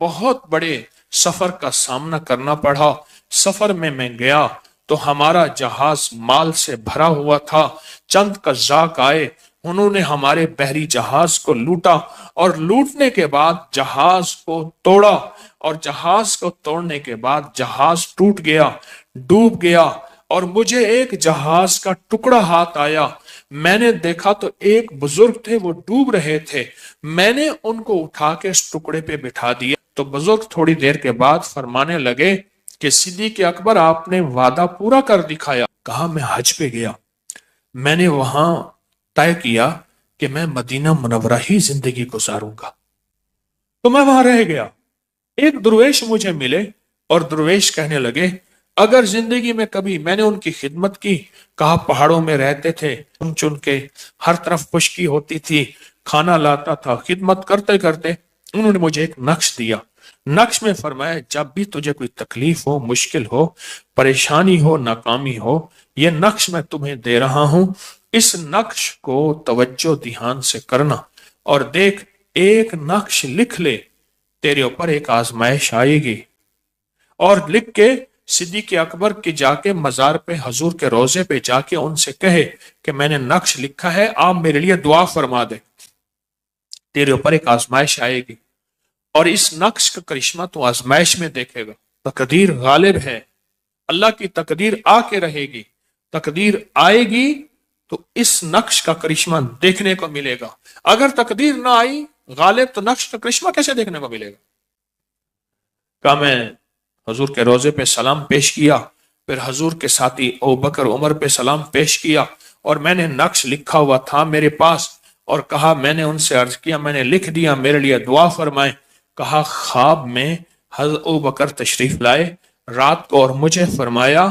बहुत बड़े सफर का सामना करना पड़ा। सफर में मैं गया तो हमारा जहाज माल से भरा हुआ था। चंद कज़्ज़ाक आए, उन्होंने हमारे बहरी जहाज को लूटा और लूटने के बाद जहाज को तोड़ा, और जहाज को तोड़ने के बाद जहाज टूट गया, डूब गया, और मुझे एक जहाज का टुकड़ा हाथ आया। मैंने देखा तो एक बुजुर्ग थे, वो डूब रहे थे। मैंने उनको उठा के इस टुकड़े पे बिठा दिया। तो बुजुर्ग थोड़ी देर के बाद फरमाने लगे कि सिद्दीक़ अकबर, आपने वादा पूरा कर दिखाया। कहा, मैं हज पे गया, मैंने वहां तय किया कि मैं मदीना मुनव्वरा ही जिंदगी गुजारूंगा, तो मैं वहां रह गया। एक दुर्वेश मुझे मिले और दुर्वेश कहने लगे, अगर जिंदगी में कभी मैंने उनकी खिदमत की। कहा, पहाड़ों में रहते थे, चुन चुन के, हर तरफ खुशकी होती थी, खाना लाता था, खिदमत करते करते उन्होंने मुझे एक नक्श दिया। नक्श में फरमाया, जब भी तुझे कोई तकलीफ हो, मुश्किल हो, परेशानी हो, नाकामी हो, ये नक्श मैं तुम्हें दे रहा हूं। इस नक्श को तवज्जो ध्यान से करना और देख, एक नक्श लिख ले, तेरे ऊपर एक आजमाइश आएगी। और लिख के सिद्दीक़ अकबर के जाके मजार पे, हजूर के रोजे पे जाके उनसे कहे कि मैंने नक्श लिखा है, आप मेरे लिए दुआ फरमा दे, तेरे ऊपर एक आजमाइश आएगी और इस नक्श का करिश्मा तो आजमाइश में देखेगा। तकदीर गालिब है, अल्लाह की तकदीर आके रहेगी, तकदीर आएगी तो इस नक्श का करिश्मा देखने को मिलेगा। अगर तकदीर ना आई गालिब, तो नक्श का करिश्मा कैसे देखने को मिलेगा। कहा, मैं हजूर के रोजे पे सलाम पेश किया, फिर हजूर के साथी अबू बकर उमर पे सलाम पेश किया, और मैंने नक्श लिखा हुआ था मेरे पास, और कहा, मैंने उनसे अर्ज किया, मैंने लिख दिया, मेरे लिए दुआ फरमाए। कहा, ख्वाब में हज़रत अबू बकर तशरीफ लाए रात को और मुझे फरमाया,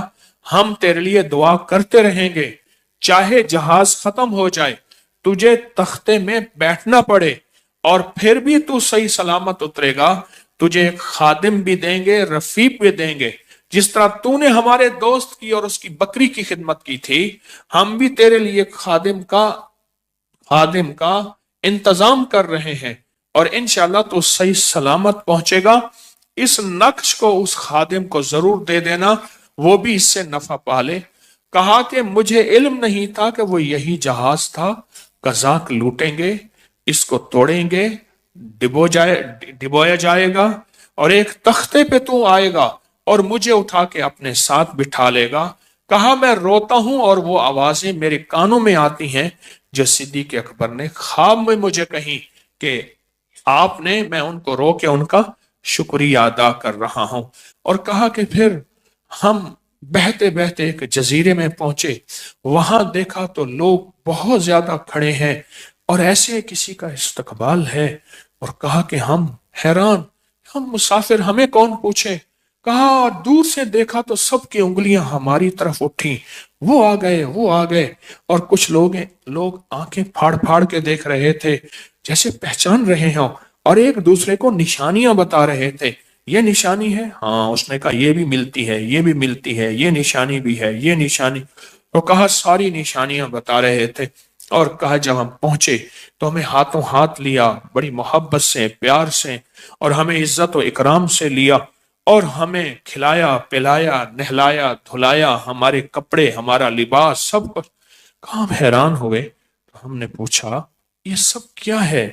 हम तेरे लिए दुआ करते रहेंगे, चाहे जहाज खत्म हो जाए, तुझे तख्ते में बैठना पड़े, और फिर भी तू सही सलामत उतरेगा, तुझे एक खादिम भी देंगे, रफीक भी देंगे। जिस तरह तूने हमारे दोस्त की और उसकी बकरी की खिदमत की थी, हम भी तेरे लिए खादिम का इंतजाम कर रहे हैं, और इंशाअल्लाह तू सही सलामत पहुंचेगा। इस नक्श को उस खादिम को जरूर दे देना, वो भी इससे नफा पाले। कहा कि मुझे इल्म नहीं था कि वो यही जहाज था, कज़ाक लूटेंगे, इसको तोड़ेंगे, डिबोया जाएगा, और एक तख्ते पे तू आएगा और मुझे उठा के अपने साथ बिठा लेगा। कहा, मैं रोता हूं और वो आवाजें मेरे कानों में आती हैं जो सिद्दीक़ अकबर ने ख्वाब में मुझे कही कि आपने, मैं उनको रो के उनका शुक्रिया अदा कर रहा हूं। और कहा कि फिर हम बहते बहते एक जजीरे में पहुंचे, वहां देखा तो लोग बहुत ज्यादा खड़े हैं और ऐसे किसी का इस्तकबाल है। और कहा कि हम हैरान, हम मुसाफिर, हमें कौन पूछे। कहा, दूर से देखा तो सबकी उंगलियां हमारी तरफ उठी, वो आ गए, वो आ गए। और कुछ लोग आंखें फाड़ फाड़ के देख रहे थे, जैसे पहचान रहे हों, और एक दूसरे को निशानियां बता रहे थे, ये निशानी है, हाँ। उसने कहा, ये भी मिलती है, ये भी मिलती है, ये निशानी भी है, ये निशानी। तो कहा, सारी निशानियां बता रहे थे। और कहा, जब हम पहुंचे तो हमें हाथों हाथ लिया, बड़ी मोहब्बत से, प्यार से, और हमें इज्जत और इकराम से लिया, और हमें खिलाया, पिलाया, नहलाया, धुलाया, हमारे कपड़े, हमारा लिबास, सब कुछ। कहा, हम हैरान हुए। तो हमने पूछा, ये सब क्या है।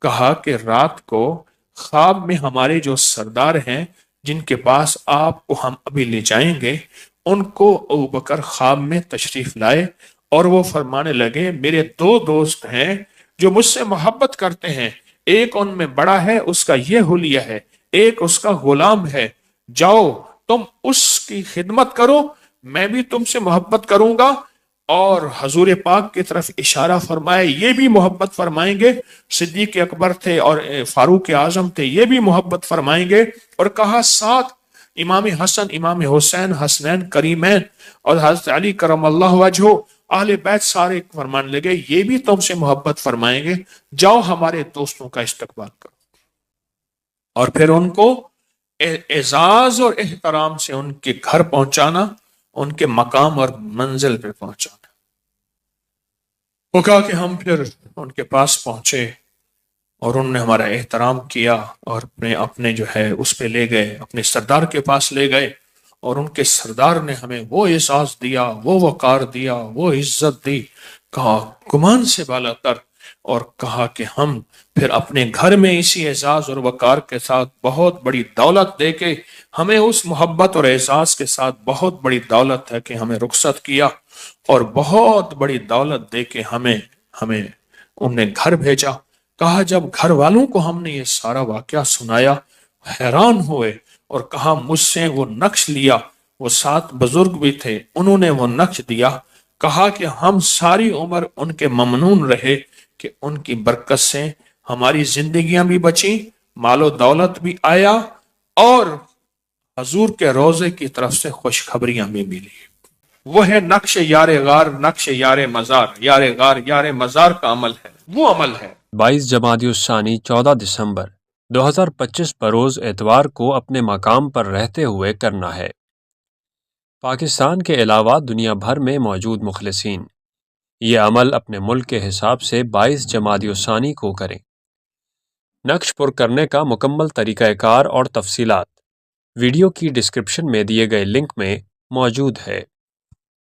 कहा कि रात को ख्वाब में हमारे जो सरदार हैं, जिनके पास आपको हम अभी ले जाएंगे, उनको अबू बकर ख्वाब में तशरीफ लाए, और वो फरमाने लगे, मेरे दो दोस्त हैं जो मुझसे मोहब्बत करते हैं, एक उनमें बड़ा है, उसका ये हुलिया है, एक उसका गुलाम है, जाओ तुम उसकी खिदमत करो, मैं भी तुमसे मोहब्बत करूंगा। और हजूर पाक की तरफ इशारा फरमाए, ये भी मोहब्बत फरमाएंगे। सिद्दीक अकबर थे और फारूक आजम थे, ये भी मोहब्बत फरमाएंगे। और कहा, साथ इमाम हसन, इमाम हुसैन, हसनैन करीमैन और हजरत अली करमल्लाहु वजहो, अहले बैत सारे फरमाने लगे, ये भी तुमसे मोहब्बत फरमाएंगे, जाओ हमारे दोस्तों का इस्तकबाल करो। और फिर उनको एजाज और एहतराम से उनके घर पहुंचाना, उनके मकाम और मंजिल पे पहुंचाना। वो कहा कि हम फिर उनके पास पहुंचे, اور انہوں نے ہمارا احترام کیا اور اپنے اپنے جو ہے اس پہ لے گئے، اپنے سردار کے پاس لے گئے، اور ان کے سردار نے ہمیں وہ اعزاز دیا، وہ وقار دیا، وہ عزت دی، کہا گمان سے بالا تر، اور کہا کہ ہم پھر اپنے گھر میں اسی اعزاز اور وقار کے ساتھ بہت بڑی دولت دے کے، ہمیں اس محبت اور اعزاز کے ساتھ بہت بڑی دولت ہے کہ ہمیں رخصت کیا، اور بہت بڑی دولت دے کے ہمیں ہمیں انہوں نے گھر بھیجا۔ کہا جب گھر والوں کو ہم نے یہ سارا واقعہ سنایا، حیران ہوئے، اور کہا مجھ سے وہ نقش لیا، وہ 7 بزرگ بھی تھے، انہوں نے وہ نقش دیا، کہا کہ ہم ساری عمر ان کے ممنون رہے کہ ان کی برکت سے ہماری زندگیاں بھی بچیں، مال و دولت بھی آیا، اور حضور کے روزے کی طرف سے خوشخبریاں بھی ملی۔ وہ ہے نقش یار غار، نقش یار مزار، یار غار یار مزار کا عمل ہے، وہ عمل ہے۔ 22 جمادی الثانی 14 دسمبر 2025 بروز اتوار کو اپنے مقام پر رہتے ہوئے کرنا ہے۔ پاکستان کے علاوہ دنیا بھر میں موجود مخلصین یہ عمل اپنے ملک کے حساب سے 22 جمادی الثانی کو کریں۔ نقش پر کرنے کا مکمل طریقہ کار اور تفصیلات ویڈیو کی ڈسکرپشن میں دیے گئے لنک میں موجود ہے۔